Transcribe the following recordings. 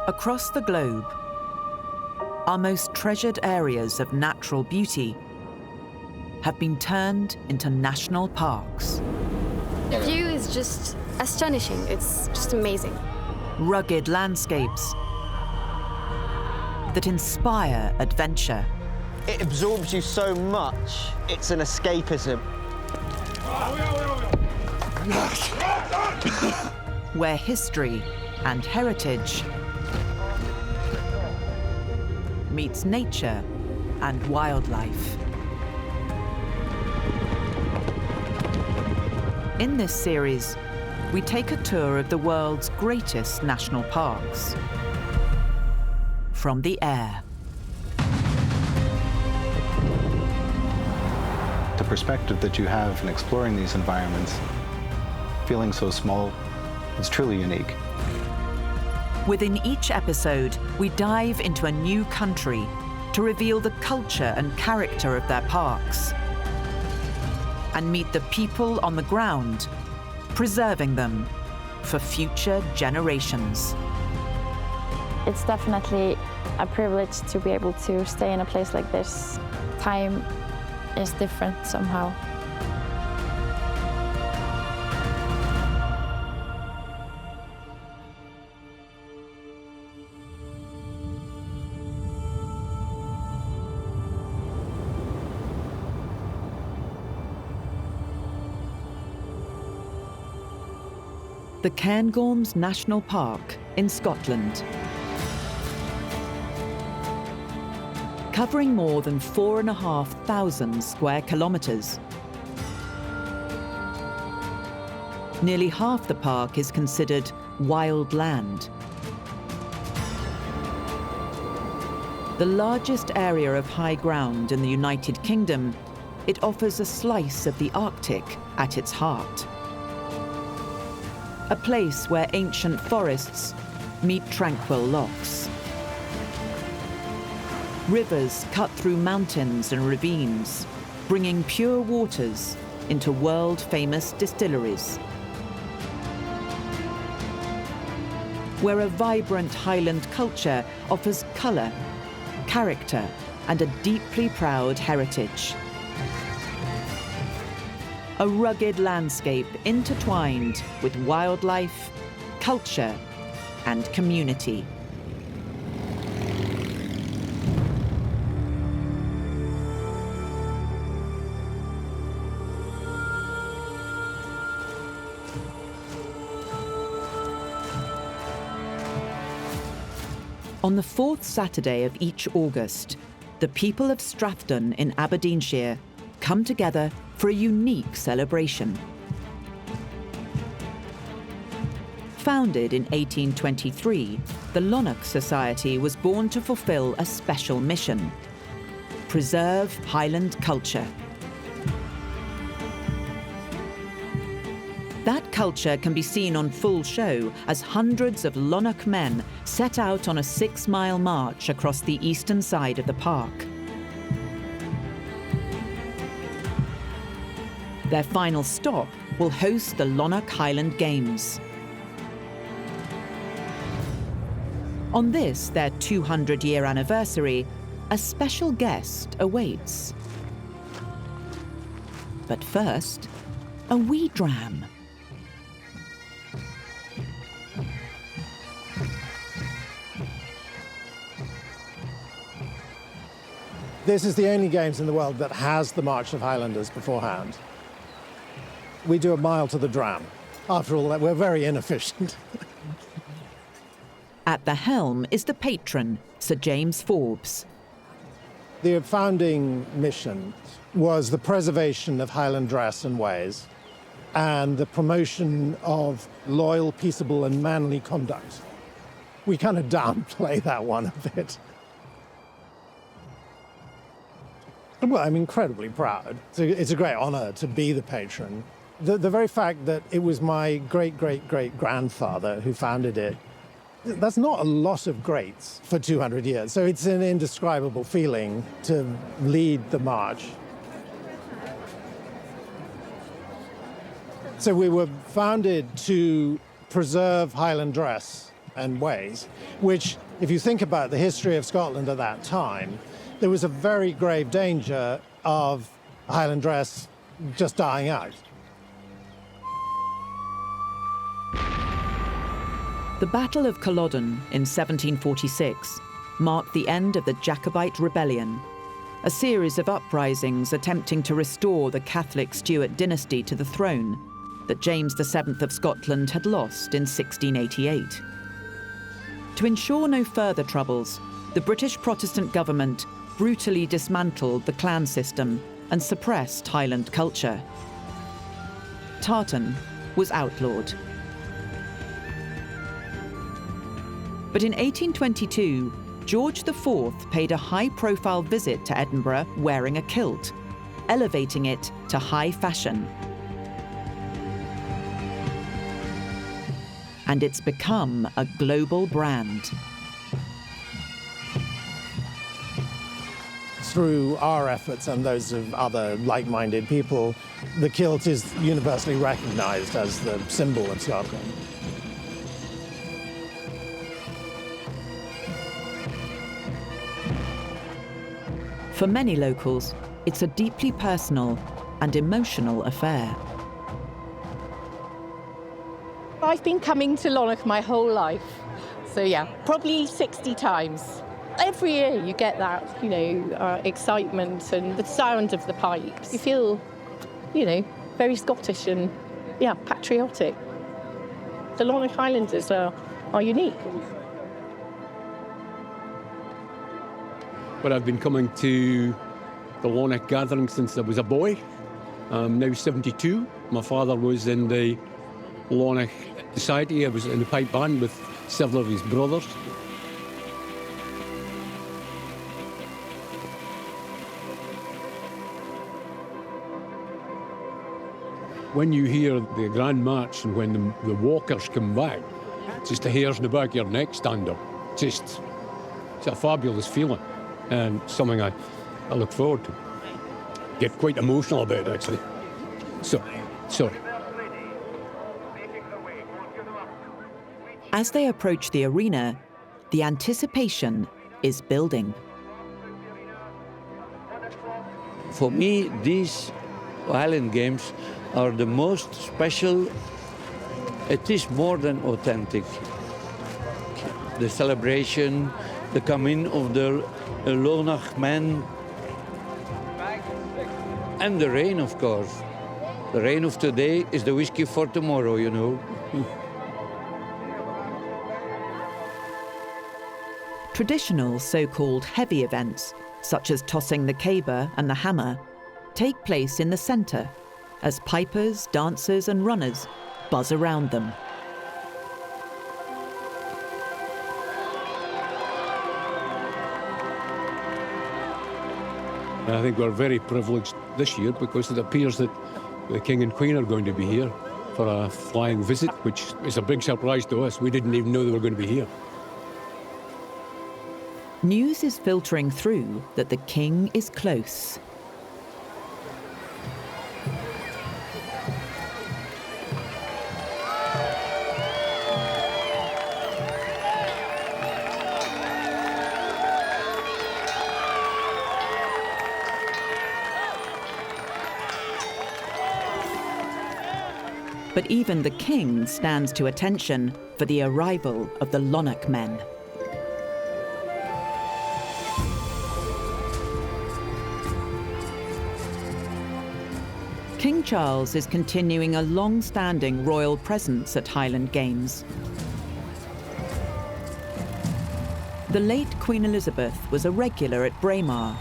Across the globe, our most treasured areas of natural beauty have been turned into national parks. The view is just astonishing. It's just amazing. Rugged landscapes that inspire adventure. It absorbs you so much, it's an escapism. Where history and heritage meets nature and wildlife. In this series, we take a tour of the world's greatest national parks. From the air. The perspective that you have in exploring these environments, feeling so small, is truly unique. Within each episode, we dive into a new country to reveal the culture and character of their parks and meet the people on the ground, preserving them for future generations. It's definitely a privilege to be able to stay in a place like this. Time is different somehow. The Cairngorms National Park in Scotland. Covering more than 4,500 square kilometres. Nearly half the park is considered wild land. The largest area of high ground in the United Kingdom, it offers a slice of the Arctic at its heart. A place where ancient forests meet tranquil lochs. Rivers cut through mountains and ravines, bringing pure waters into world-famous distilleries. Where a vibrant Highland culture offers colour, character, and a deeply proud heritage. A rugged landscape intertwined with wildlife, culture, and community. On the fourth Saturday of each August, the people of Strathdon in Aberdeenshire come together for a unique celebration. Founded in 1823, the Lonach Society was born to fulfil a special mission: preserve Highland culture. That culture can be seen on full show as hundreds of Lonach men set out on a 6-mile march across the eastern side of the park. Their final stop will host the Lonach Highland Games. On this, their 200-year anniversary, a special guest awaits. But first, a wee dram. This is the only Games in the world that has the March of Highlanders beforehand. We do a mile to the dram. After all that, we're very inefficient. At the helm is the patron, Sir James Forbes. The founding mission was the preservation of Highland dress and ways and the promotion of loyal, peaceable and manly conduct. We kind of downplay that one a bit. Well, I'm incredibly proud. It's a great honor to be the patron. The very fact that it was my great-great-great-grandfather who founded it, that's not a lot of greats for 200 years. So it's an indescribable feeling to lead the march. So we were founded to preserve Highland dress and ways, which, if you think about the history of Scotland at that time, there was a very grave danger of Highland dress just dying out. The Battle of Culloden in 1746 marked the end of the Jacobite Rebellion, a series of uprisings attempting to restore the Catholic Stuart dynasty to the throne that James VII of Scotland had lost in 1688. To ensure no further troubles, the British Protestant government brutally dismantled the clan system and suppressed Highland culture. Tartan was outlawed. But in 1822, George IV paid a high-profile visit to Edinburgh wearing a kilt, elevating it to high fashion. And it's become a global brand. Through our efforts and those of other like-minded people, the kilt is universally recognized as the symbol of Scotland. For many locals, it's a deeply personal and emotional affair. I've been coming to Lonach my whole life. So yeah, probably 60 times. Every year you get that, excitement and the sound of the pipes. You feel, very Scottish and, patriotic. The Lonach Highlanders are unique. But I've been coming to the Lonach gathering since I was a boy. I'm now 72. My father was in the Lonach Society. I was in the pipe band with several of his brothers. When you hear the Grand March and when the walkers come back, it's just the hairs in the back of your neck stand up. It's a fabulous feeling and something I look forward to. Get quite emotional about it, actually. Sorry. As they approach the arena, the anticipation is building. For me, these Highland Games are the most special. It is more than authentic. The celebration, the coming of the Lonach men, and the rain, of course. The rain of today is the whisky for tomorrow, Traditional so-called heavy events, such as tossing the caber and the hammer, take place in the centre, as pipers, dancers and runners buzz around them. I think we're very privileged this year because it appears that the King and Queen are going to be here for a flying visit, which is a big surprise to us. We didn't even know they were going to be here. News is filtering through that the King is close. But even the King stands to attention for the arrival of the Lonach men. King Charles is continuing a long-standing royal presence at Highland Games. The late Queen Elizabeth was a regular at Braemar,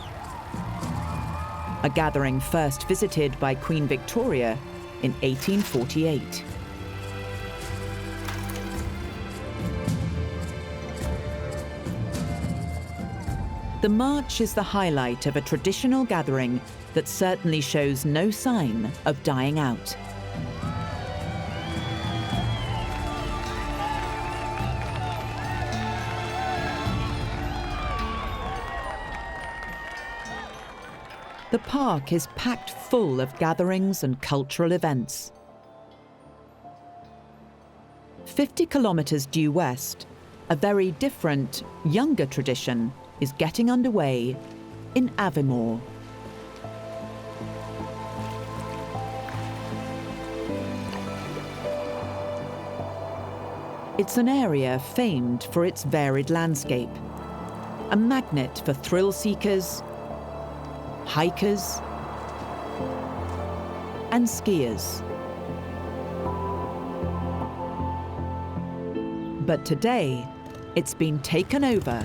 a gathering first visited by Queen Victoria in 1848. The march is the highlight of a traditional gathering that certainly shows no sign of dying out. The park is packed full of gatherings and cultural events. 50 kilometres due west, a very different, younger tradition is getting underway in Aviemore. It's an area famed for its varied landscape, a magnet for thrill seekers, hikers, and skiers. But today, it's been taken over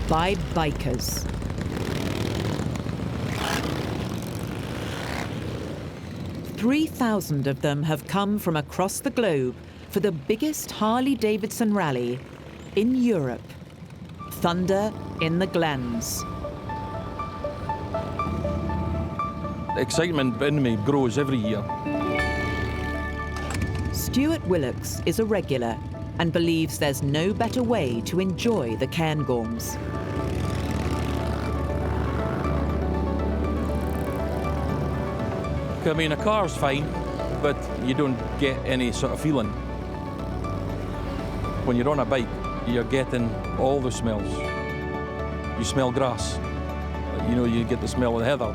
by bikers. "3,000 of them have come from across the globe for the biggest Harley-Davidson rally in Europe, Thunder in the Glens." The excitement in me grows every year. Stuart Willocks is a regular and believes there's no better way to enjoy the Cairngorms. I mean, a car's fine, but you don't get any sort of feeling. When you're on a bike, you're getting all the smells. You smell grass, you know, you get the smell of the heather.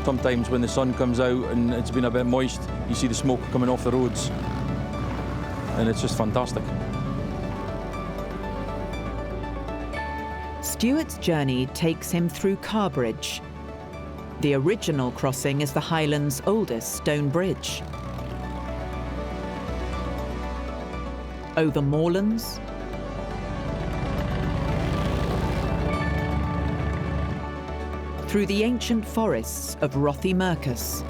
Sometimes when the sun comes out and it's been a bit moist, you see the smoke coming off the roads, and it's just fantastic. Stuart's journey takes him through Carbridge. The original crossing is the Highland's oldest stone bridge. Over moorlands, through the ancient forests of Rothiemurchus,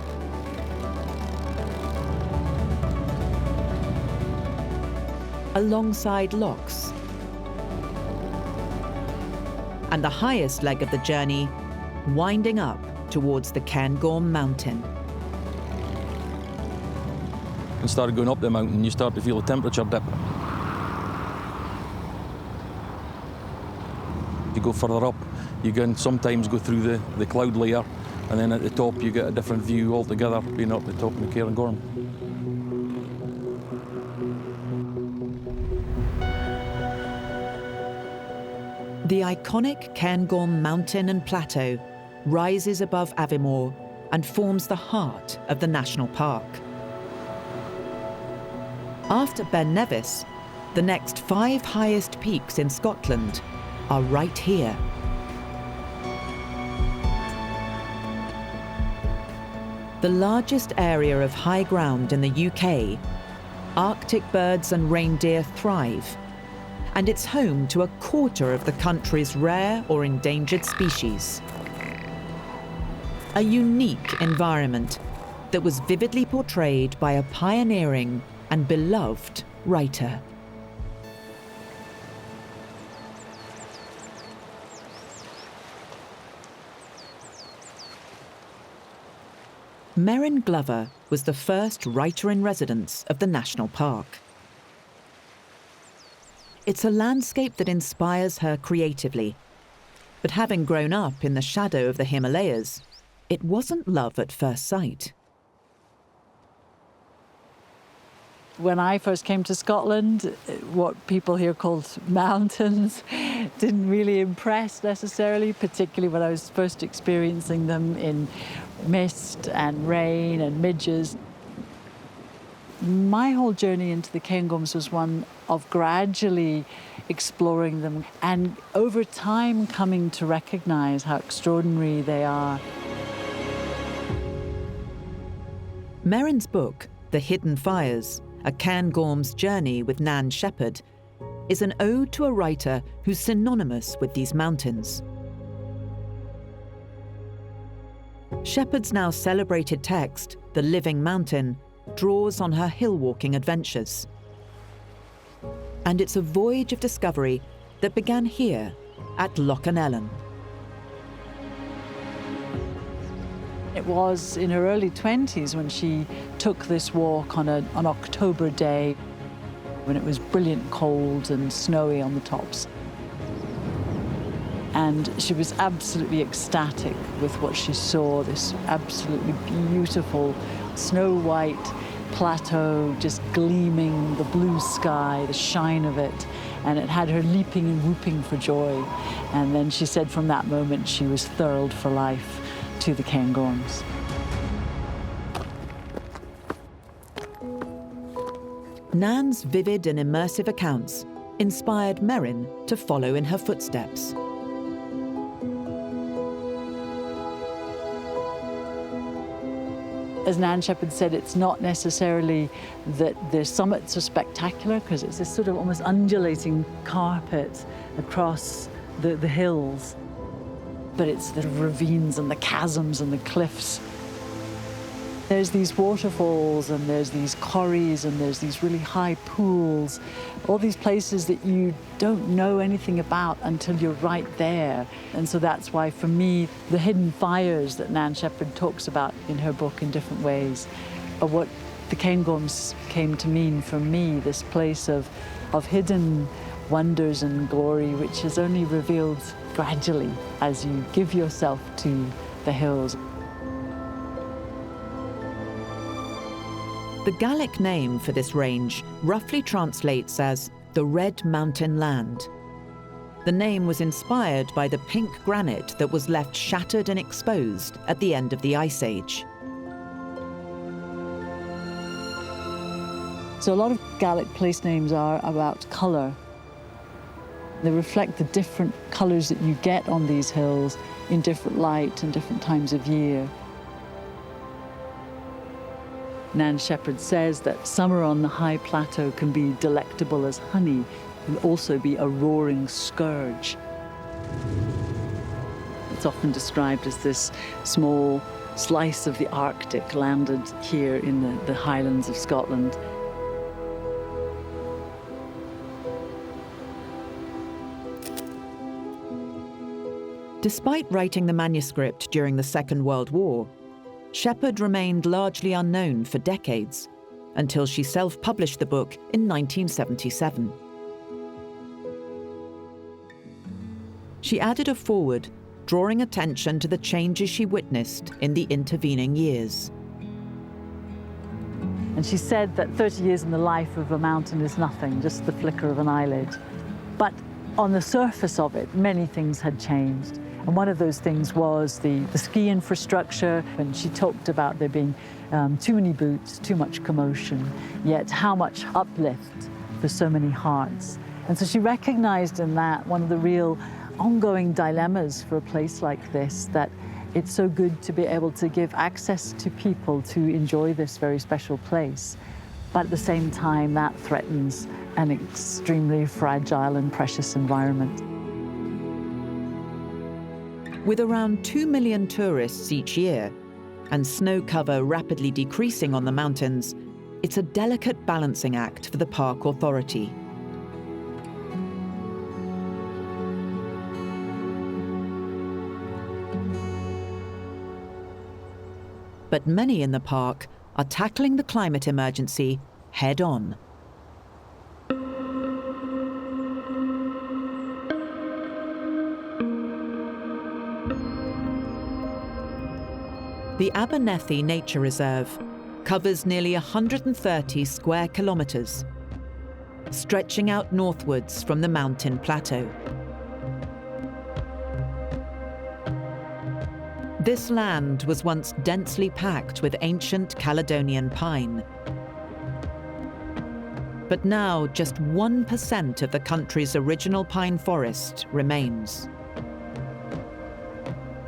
alongside lochs, and the highest leg of the journey winding up towards the Cairngorm mountain. And start going up the mountain, you start to feel the temperature dip. You go further up, you can sometimes go through the cloud layer, and then at the top you get a different view altogether, being up the top of the Cairngorm. The iconic Cairngorm mountain and plateau rises above Aviemore and forms the heart of the national park. After Ben Nevis, the next 5 highest peaks in Scotland are right here. The largest area of high ground in the UK, Arctic birds and reindeer thrive, and it's home to 1/4 of the country's rare or endangered species. A unique environment that was vividly portrayed by a pioneering and beloved writer. Merrin Glover was the first writer-in-residence of the national park. It's a landscape that inspires her creatively, but having grown up in the shadow of the Himalayas, it wasn't love at first sight. When I first came to Scotland, what people here called mountains didn't really impress necessarily, particularly when I was first experiencing them in mist and rain and midges. My whole journey into the Cairngorms was one of gradually exploring them and over time coming to recognise how extraordinary they are. Merrin's book, The Hidden Fires, A Cairngorms Journey with Nan Shepherd, is an ode to a writer who's synonymous with these mountains. Shepherd's now celebrated text, The Living Mountain, draws on her hill-walking adventures. And it's a voyage of discovery that began here at Loch Ellen. It was in her early 20s when she took this walk on an October day when it was brilliant cold and snowy on the tops. And she was absolutely ecstatic with what she saw, this absolutely beautiful snow-white plateau just gleaming, the blue sky, the shine of it, and it had her leaping and whooping for joy. And then she said from that moment she was thrilled for life to the Cairngorms. Nan's vivid and immersive accounts inspired Merrin to follow in her footsteps. As Nan Shepherd said, it's not necessarily that the summits are spectacular, because it's this sort of almost undulating carpet across the hills, but it's the ravines and the chasms and the cliffs. There's these waterfalls and there's these corries and there's these really high pools, all these places that you don't know anything about until you're right there. And so that's why, for me, the hidden fires that Nan Shepherd talks about in her book in different ways are what the Cairngorms came to mean for me, this place of hidden wonders and glory, which is only revealed gradually as you give yourself to the hills. The Gaelic name for this range roughly translates as the Red Mountain Land. The name was inspired by the pink granite that was left shattered and exposed at the end of the Ice Age. So a lot of Gaelic place names are about colour. They reflect the different colours that you get on these hills in different light and different times of year. Nan Shepherd says that summer on the high plateau can be delectable as honey, can also be a roaring scourge. It's often described as this small slice of the Arctic landed here in the Highlands of Scotland. Despite writing the manuscript during the Second World War, Shepherd remained largely unknown for decades, until she self-published the book in 1977. She added a foreword, drawing attention to the changes she witnessed in the intervening years. And she said that 30 years in the life of a mountain is nothing, just the flicker of an eyelid. But on the surface of it, many things had changed. And one of those things was the ski infrastructure. And she talked about there being too many boots, too much commotion, yet how much uplift for so many hearts. And so she recognized in that one of the real ongoing dilemmas for a place like this, that it's so good to be able to give access to people to enjoy this very special place. But at the same time, that threatens an extremely fragile and precious environment. With around 2 million tourists each year, and snow cover rapidly decreasing on the mountains, it's a delicate balancing act for the park authority. But many in the park are tackling the climate emergency head-on. The Abernethy Nature Reserve covers nearly 130 square kilometres, stretching out northwards from the mountain plateau. This land was once densely packed with ancient Caledonian pine. But now just 1% of the country's original pine forest remains.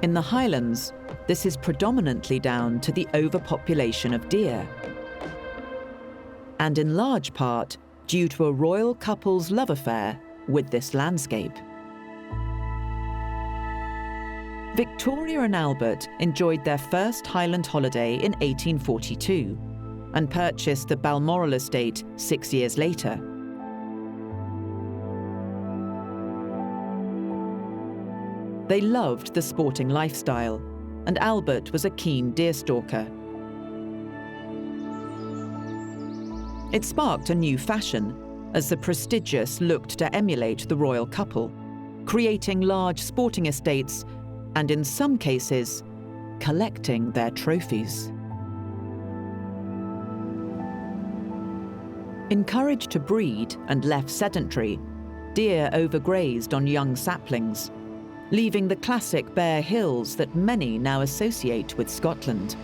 In the Highlands, this is predominantly down to the overpopulation of deer, and in large part due to a royal couple's love affair with this landscape. Victoria and Albert enjoyed their first Highland holiday in 1842 and purchased the Balmoral estate 6 years later. They loved the sporting lifestyle, and Albert was a keen deer stalker. It sparked a new fashion as the prestigious looked to emulate the royal couple, creating large sporting estates and, in some cases, collecting their trophies. Encouraged to breed and left sedentary, deer overgrazed on young saplings, leaving the classic bare hills that many now associate with Scotland.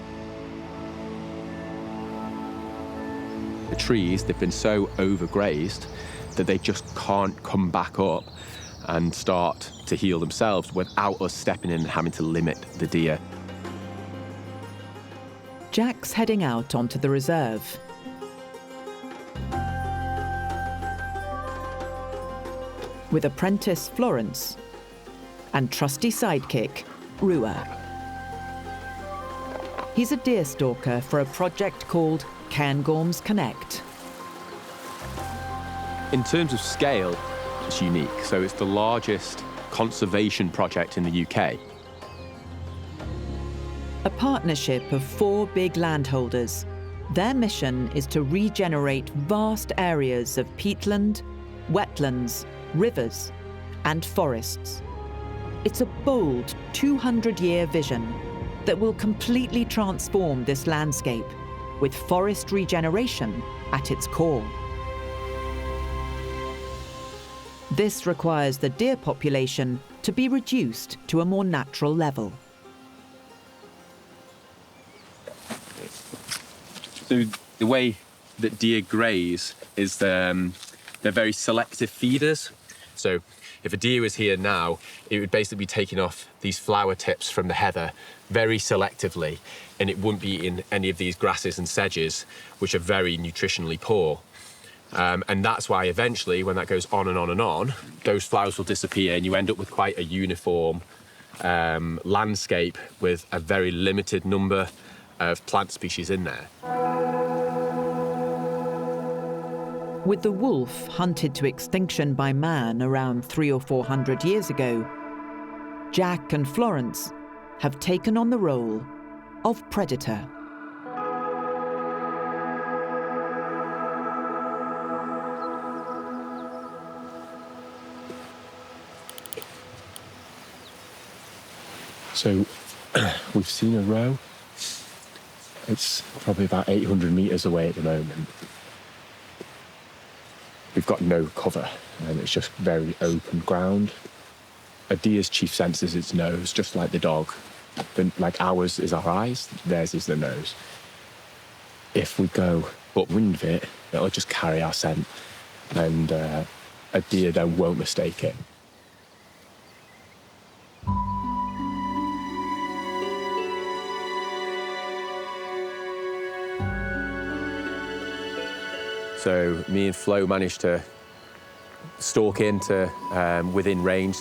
The trees, they've been so overgrazed that they just can't come back up and start to heal themselves without us stepping in and having to limit the deer. Jack's heading out onto the reserve. With apprentice Florence and trusty sidekick, Rua. He's a deer stalker for a project called Cairngorms Connect. In terms of scale, it's unique. So it's the largest conservation project in the UK. A partnership of 4 big landholders. Their mission is to regenerate vast areas of peatland, wetlands, rivers, and forests. It's a bold 200-year vision that will completely transform this landscape, with forest regeneration at its core. This requires the deer population to be reduced to a more natural level. So the way that deer graze is they're very selective feeders. So if a deer was here now, it would basically be taking off these flower tips from the heather very selectively, and it wouldn't be in any of these grasses and sedges, which are very nutritionally poor. And that's why eventually, when that goes on and on and on, those flowers will disappear and you end up with quite a uniform landscape with a very limited number of plant species in there. With the wolf hunted to extinction by man around 300 or 400 years ago, Jack and Florence have taken on the role of predator. So we've seen a roe. It's probably about 800 metres away at the moment. We've got no cover, and it's just very open ground. A deer's chief sense is its nose, just like the dog. Like ours is our eyes, theirs is the nose. If we go upwind of it, it'll just carry our scent, and a deer then won't mistake it. So me and Flo managed to stalk into within range,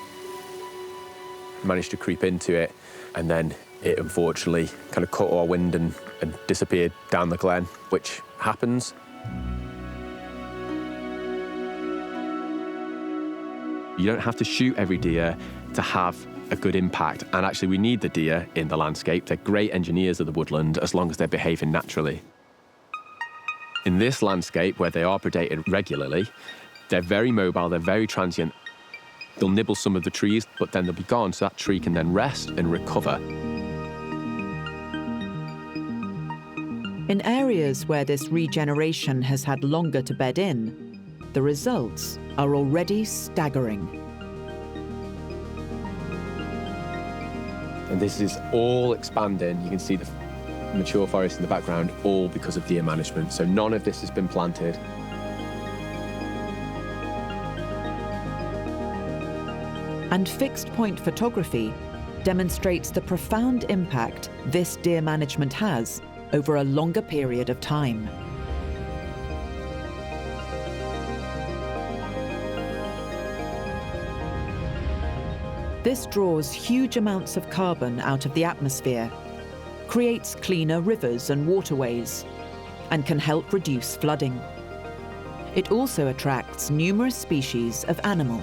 managed to creep into it, and then it unfortunately kind of caught our wind and disappeared down the glen, which happens. You don't have to shoot every deer to have a good impact, and actually we need the deer in the landscape. They're great engineers of the woodland as long as they're behaving naturally. In this landscape, where they are predated regularly, they're very mobile, they're very transient. They'll nibble some of the trees, but then they'll be gone, so that tree can then rest and recover. In areas where this regeneration has had longer to bed in, the results are already staggering. And this is all expanding. You can see the mature forest in the background, all because of deer management. So none of this has been planted. And fixed point photography demonstrates the profound impact this deer management has over a longer period of time. This draws huge amounts of carbon out of the atmosphere, creates cleaner rivers and waterways, and can help reduce flooding. It also attracts numerous species of animal.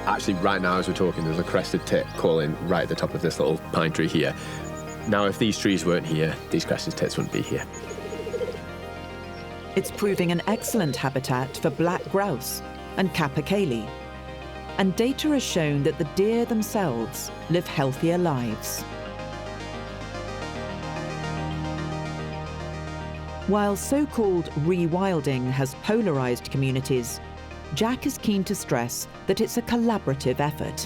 Actually, right now as we're talking, there's a crested tit calling right at the top of this little pine tree here. Now, if these trees weren't here, these crested tits wouldn't be here. It's proving an excellent habitat for black grouse and capercaillie. And data has shown that the deer themselves live healthier lives. While so-called rewilding has polarised communities, Jack is keen to stress that it's a collaborative effort.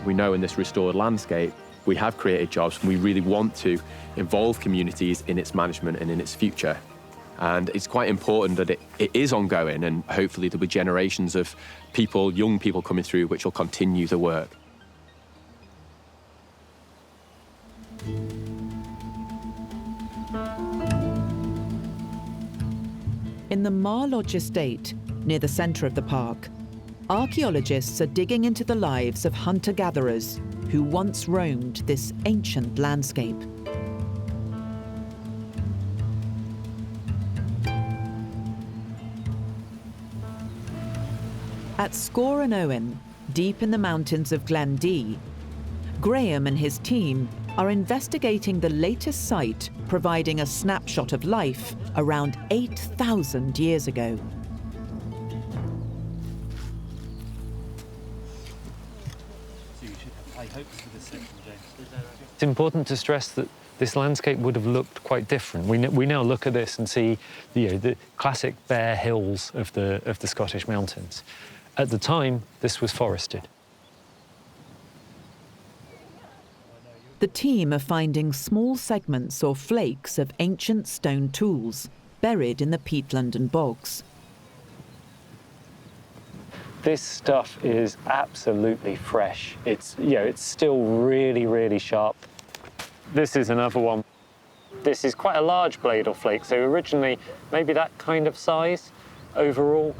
We know in this restored landscape, we have created jobs, and we really want to involve communities in its management and in its future. And it's quite important that it is ongoing, and hopefully there'll be generations of people, young people coming through, which will continue the work. In the Mar Lodge estate, near the centre of the park, archaeologists are digging into the lives of hunter-gatherers who once roamed this ancient landscape. At Score and Owen, deep in the mountains of Glen Dee, Graham and his team are investigating the latest site, providing a snapshot of life around 8,000 years ago. It's important to stress that this landscape would have looked quite different. We now look at this and see the classic bare hills of the Scottish mountains. At the time, this was forested. The team are finding small segments or flakes of ancient stone tools buried in the peatland and bogs. This stuff is absolutely fresh. It's still really, really sharp. This is another one. This is quite a large blade or flake, so originally maybe that kind of size overall.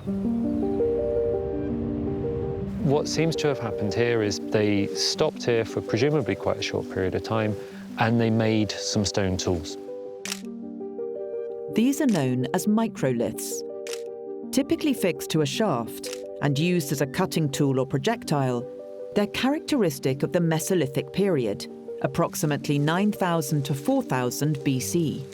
What seems to have happened here is they stopped here for presumably quite a short period of time, and they made some stone tools. These are known as microliths. Typically fixed to a shaft and used as a cutting tool or projectile, they're characteristic of the Mesolithic period, approximately 9,000 to 4,000 BC.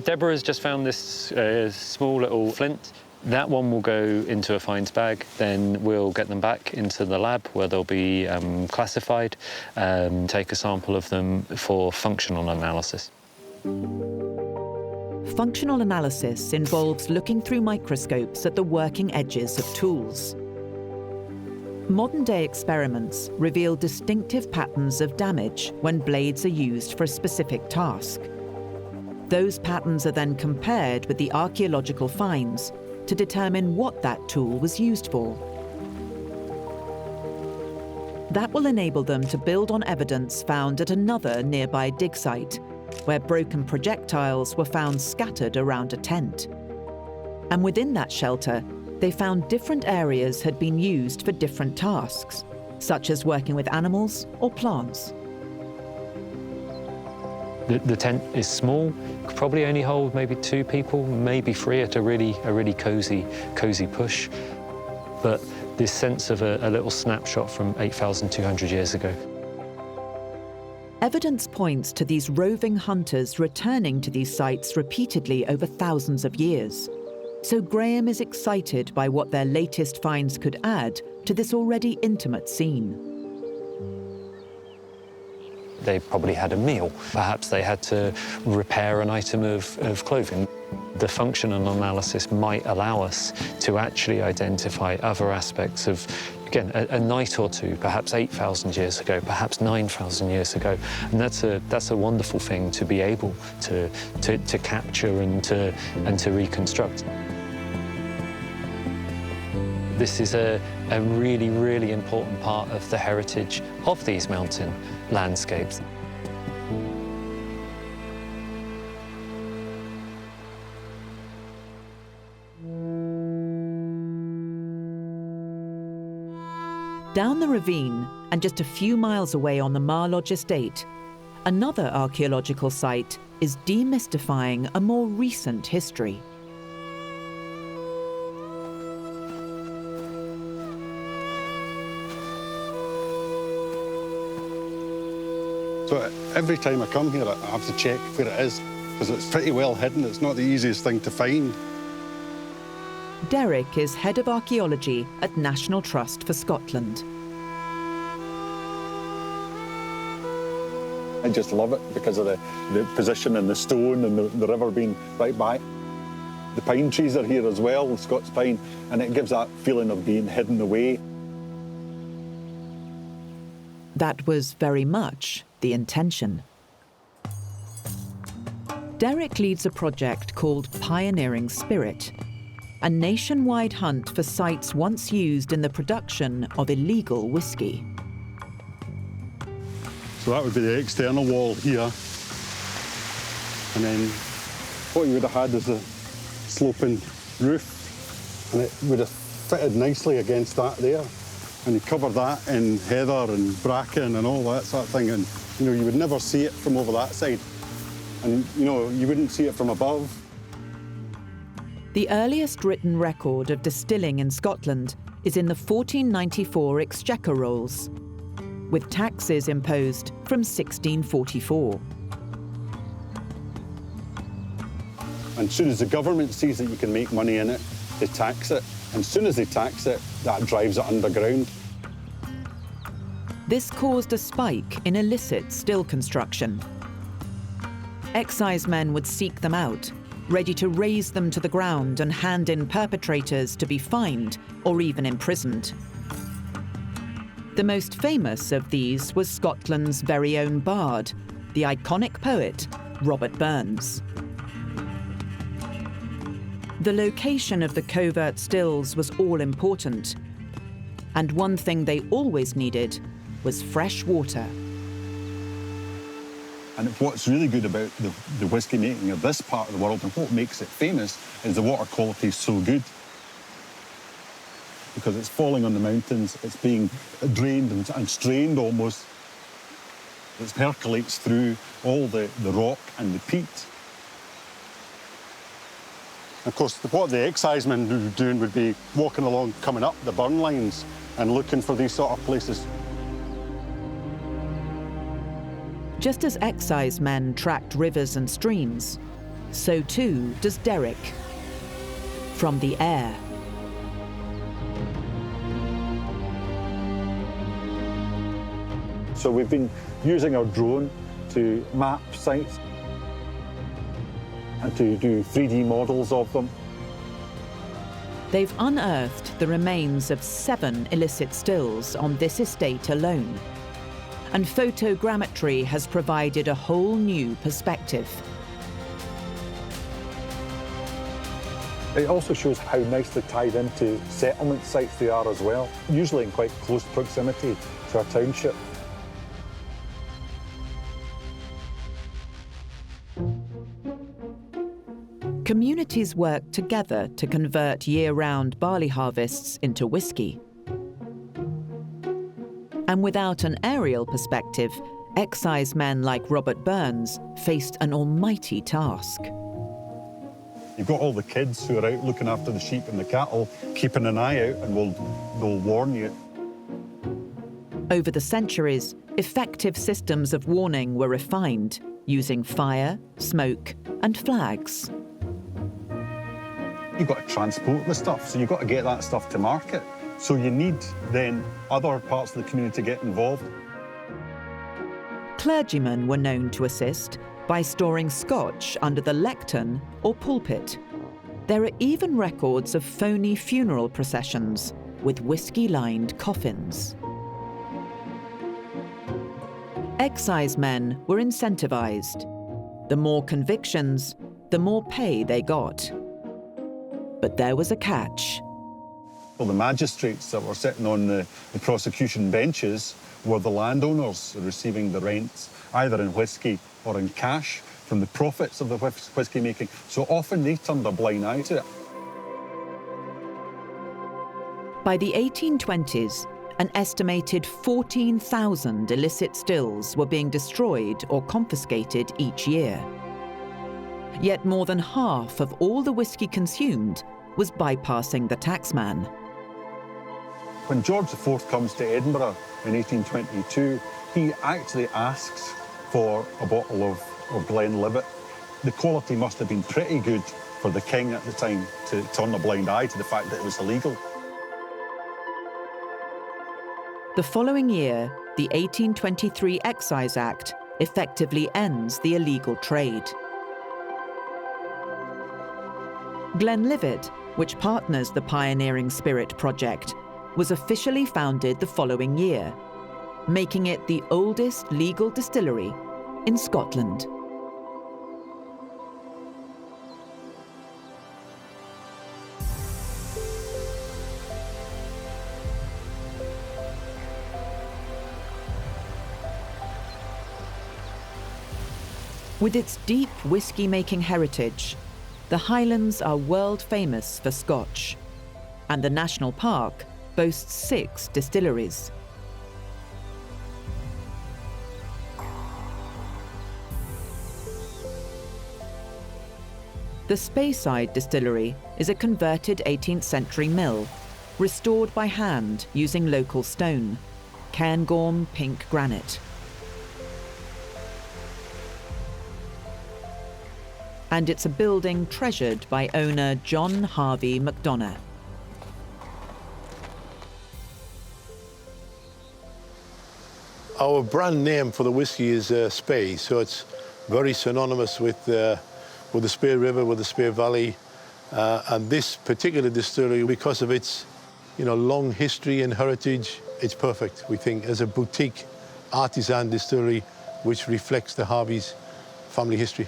Deborah has just found this small little flint. That one will go into a finds bag, then we'll get them back into the lab where they'll be classified, take a sample of them for functional analysis. Functional analysis involves looking through microscopes at the working edges of tools. Modern-day experiments reveal distinctive patterns of damage when blades are used for a specific task. Those patterns are then compared with the archaeological finds to determine what that tool was used for. That will enable them to build on evidence found at another nearby dig site, where broken projectiles were found scattered around a tent. And within that shelter, they found different areas had been used for different tasks, such as working with animals or plants. The tent is small, could probably only hold maybe 2 people, maybe 3 at a really cozy push. But this sense of a little snapshot from 8,200 years ago. Evidence points to these roving hunters returning to these sites repeatedly over thousands of years. So Graham is excited by what their latest finds could add to this already intimate scene. They probably had a meal. Perhaps they had to repair an item of clothing. The functional analysis might allow us to actually identify other aspects of, again, a night or two, perhaps 8,000 years ago, perhaps 9,000 years ago. And that's a wonderful thing to be able to capture and to reconstruct. This is a really, really important part of the heritage of these mountain landscapes. Down the ravine, and just a few miles away on the Mar Lodge estate, another archaeological site is demystifying a more recent history. So every time I come here, I have to check where it is, because it's pretty well hidden. It's not the easiest thing to find. Derek is Head of Archaeology at National Trust for Scotland. I just love it because of the position and the stone and the river being right by. The pine trees are here as well, the Scots pine, and it gives that feeling of being hidden away. That was very much the intention. Derek leads a project called Pioneering Spirit, a nationwide hunt for sites once used in the production of illegal whisky. So that would be the external wall here. And then what you would have had is a sloping roof, and it would have fitted nicely against that there. And you cover that in heather and bracken and all that sort of thing, and you would never see it from over that side. And you wouldn't see it from above. The earliest written record of distilling in Scotland is in the 1494 Exchequer Rolls, with taxes imposed from 1644. And as soon as the government sees that you can make money in it, they tax it. And as soon as they tax it, that drives it underground. This caused a spike in illicit still construction. Excisemen would seek them out, ready to raze them to the ground and hand in perpetrators to be fined or even imprisoned. The most famous of these was Scotland's very own bard, the iconic poet Robert Burns. The location of the covert stills was all important, and one thing they always needed was fresh water. And what's really good about the whisky making of this part of the world and what makes it famous is the water quality is so good. Because it's falling on the mountains, it's being drained and strained almost. It percolates through all the rock and the peat. Of course, what the excisemen would be doing would be walking along, coming up the burn lines and looking for these sort of places. Just as excisemen tracked rivers and streams, so too does Derek. From the air. So we've been using our drone to map sites and to do 3D models of them. They've unearthed the remains of 7 illicit stills on this estate alone. And photogrammetry has provided a whole new perspective. It also shows how nicely tied into settlement sites they are as well, usually in quite close proximity to our township. Communities work together to convert year-round barley harvests into whisky. And without an aerial perspective, excisemen like Robert Burns faced an almighty task. You've got all the kids who are out looking after the sheep and the cattle, keeping an eye out, and they'll warn you. Over the centuries, effective systems of warning were refined, using fire, smoke, and flags. You've got to transport the stuff, so you've got to get that stuff to market. So you need then other parts of the community to get involved. Clergymen were known to assist by storing Scotch under the lectern or pulpit. There are even records of phony funeral processions with whisky-lined coffins. Excisemen were incentivized. The more convictions, the more pay they got. But there was a catch. Well, the magistrates that were sitting on the prosecution benches were the landowners receiving the rents, either in whisky or in cash from the profits of the whisky making. So often they turned a blind eye to it. By the 1820s, an estimated 14,000 illicit stills were being destroyed or confiscated each year. Yet more than half of all the whisky consumed was bypassing the taxman. When George IV comes to Edinburgh in 1822, he actually asks for a bottle of Glenlivet. The quality must have been pretty good for the king at the time to turn a blind eye to the fact that it was illegal. The following year, the 1823 Excise Act effectively ends the illegal trade. Glenlivet, which partners the Pioneering Spirit project, was officially founded the following year, making it the oldest legal distillery in Scotland. With its deep whisky-making heritage, the Highlands are world famous for Scotch, and the national park boasts 6 distilleries. The Speyside distillery is a converted 18th century mill, restored by hand using local stone, Cairngorm pink granite. And it's a building treasured by owner John Harvey McDonough. Our brand name for the whisky is Spey, so it's very synonymous with the Spey River, with the Spey Valley, and this particular distillery, because of its, long history and heritage, it's perfect. We think as a boutique artisan distillery, which reflects the Harvey's family history.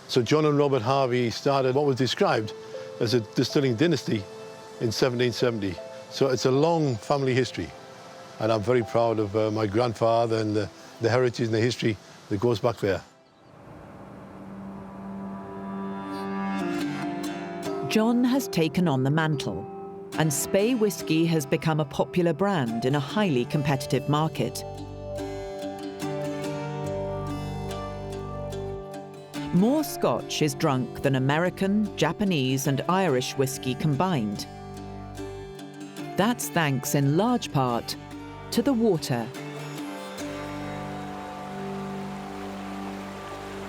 So John and Robert Harvey started what was described as a distilling dynasty in 1770. So it's a long family history, and I'm very proud of my grandfather and the heritage and the history that goes back there. John has taken on the mantle, and Spey whisky has become a popular brand in a highly competitive market. More Scotch is drunk than American, Japanese and Irish whisky combined. That's thanks in large part to the water.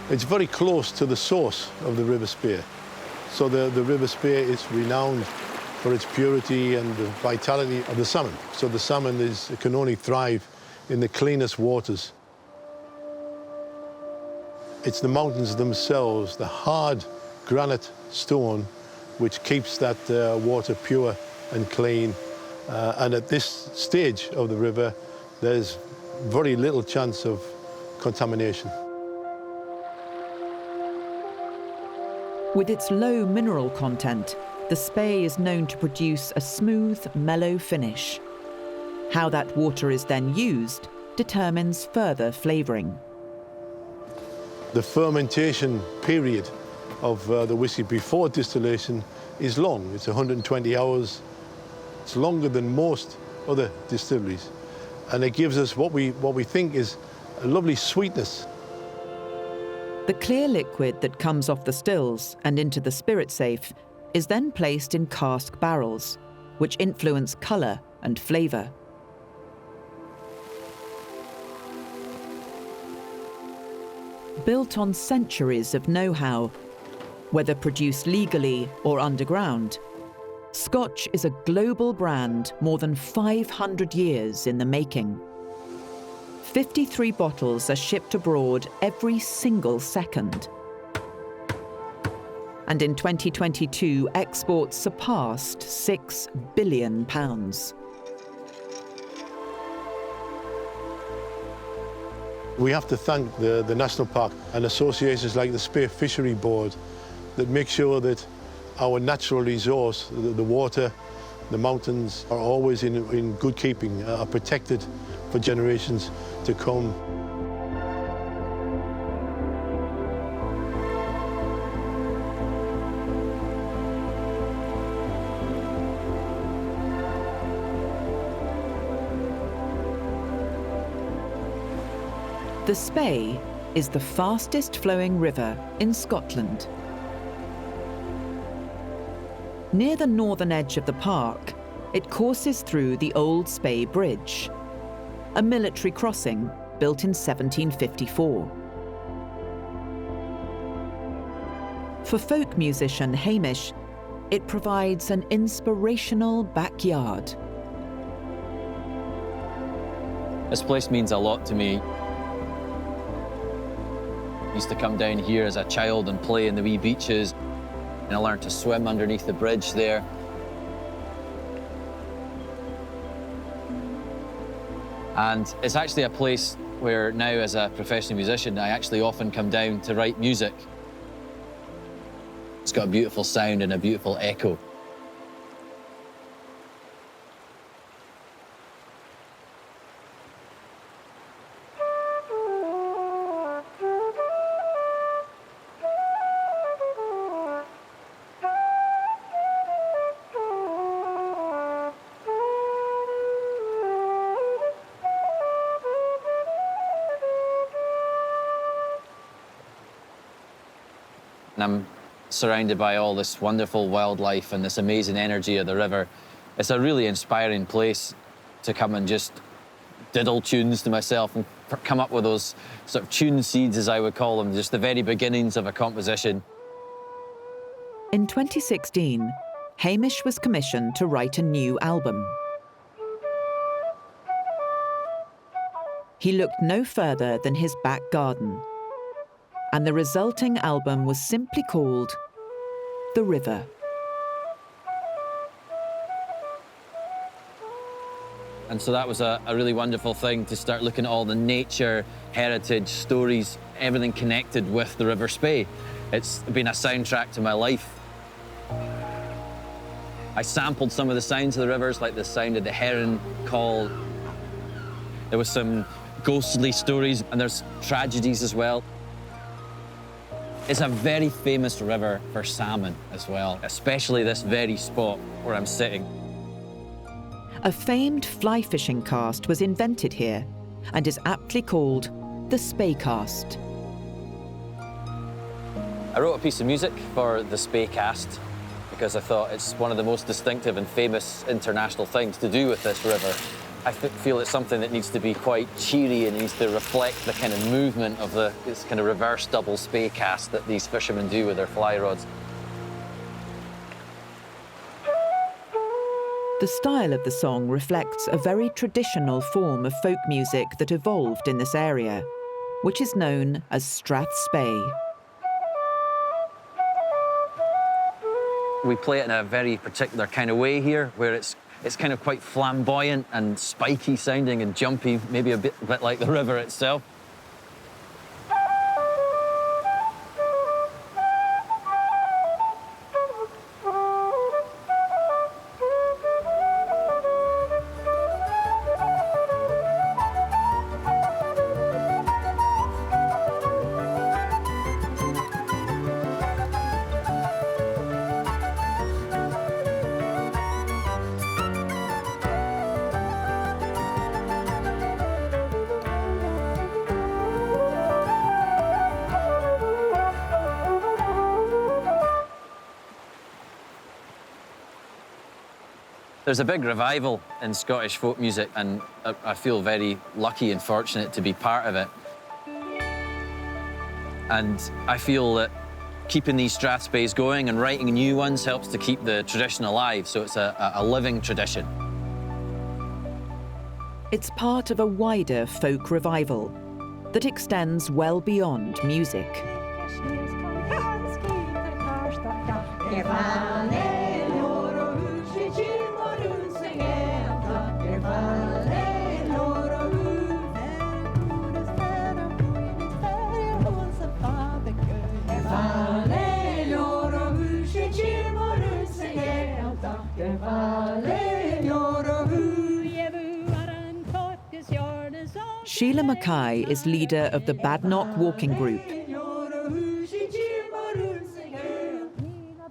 It's very close to the source of the River Spey. So the River Spey is renowned for its purity and the vitality of the salmon. So the salmon can only thrive in the cleanest waters. It's the mountains themselves, the hard granite stone, which keeps that water pure and clean. And at this stage of the river, there's very little chance of contamination. With its low mineral content, the Spey is known to produce a smooth, mellow finish. How that water is then used determines further flavouring. The fermentation period of the whisky before distillation is long. It's 120 hours. It's longer than most other distilleries. And it gives us what we think is a lovely sweetness. The clear liquid that comes off the stills and into the spirit safe is then placed in cask barrels, which influence colour and flavour. Built on centuries of know-how, whether produced legally or underground, Scotch is a global brand more than 500 years in the making. 53 bottles are shipped abroad every single second. And in 2022, exports surpassed £6 billion. We have to thank the National Park and associations like the Spey Fishery Board that make sure that our natural resource, the water, the mountains, are always in good keeping, are protected for generations to come. The Spey is the fastest flowing river in Scotland. Near the northern edge of the park, it courses through the Old Spey Bridge, a military crossing built in 1754. For folk musician Hamish, it provides an inspirational backyard. This place means a lot to me. I used to come down here as a child and play in the wee beaches, and I learned to swim underneath the bridge there. And it's actually a place where now, as a professional musician, I actually often come down to write music. It's got a beautiful sound and a beautiful echo. And I'm surrounded by all this wonderful wildlife and this amazing energy of the river. It's a really inspiring place to come and just diddle tunes to myself and come up with those sort of tune seeds, as I would call them, just the very beginnings of a composition. In 2016, Hamish was commissioned to write a new album. He looked no further than his back garden, and the resulting album was simply called The River. And so that was a really wonderful thing, to start looking at all the nature, heritage, stories, everything connected with the River Spey. It's been a soundtrack to my life. I sampled some of the sounds of the rivers, like the sound of the heron call. There was some ghostly stories, and there's tragedies as well. It's a very famous river for salmon as well, especially this very spot where I'm sitting. A famed fly fishing cast was invented here and is aptly called the Spey cast. I wrote a piece of music for the Spey cast because I thought it's one of the most distinctive and famous international things to do with this river. I feel it's something that needs to be quite cheery and needs to reflect the kind of movement of this kind of reverse double Spey cast that these fishermen do with their fly rods. The style of the song reflects a very traditional form of folk music that evolved in this area, which is known as Strath Spey. We play it in a very particular kind of way here, where it's kind of quite flamboyant and spiky sounding and jumpy, maybe a bit like the river itself. There's a big revival in Scottish folk music, and I feel very lucky and fortunate to be part of it. And I feel that keeping these strathspeys going and writing new ones helps to keep the tradition alive, so it's a living tradition. It's part of a wider folk revival that extends well beyond music. Sheila Mackay is leader of the Badenoch Walking Group.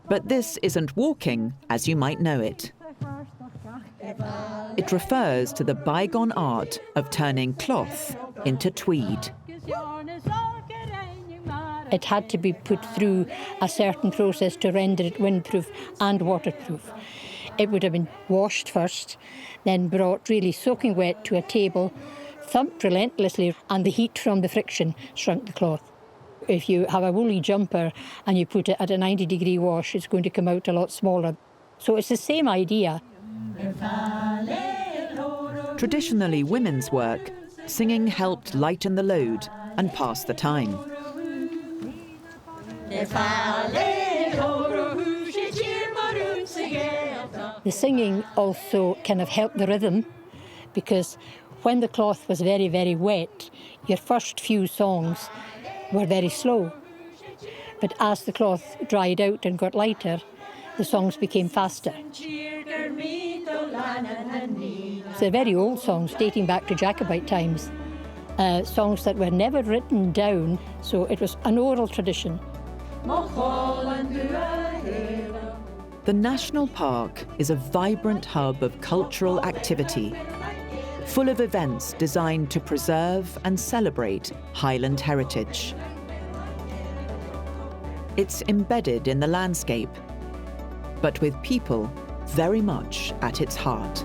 But this isn't walking as you might know it. It refers to the bygone art of turning cloth into tweed. It had to be put through a certain process to render it windproof and waterproof. It would have been washed first, then brought really soaking wet to a table, thumped relentlessly, and the heat from the friction shrunk the cloth. If you have a woolly jumper and you put it at a 90-degree wash, it's going to come out a lot smaller. So it's the same idea. Traditionally, women's work Singing helped lighten the load and pass the time. The singing also kind of helped the rhythm, because when the cloth was very, very wet, your first few songs were very slow. But as the cloth dried out and got lighter, the songs became faster. They're very old songs dating back to Jacobite times. Songs that were never written down, so it was an oral tradition. The National Park is a vibrant hub of cultural activity, full of events designed to preserve and celebrate Highland heritage. It's embedded in the landscape, but with people very much at its heart.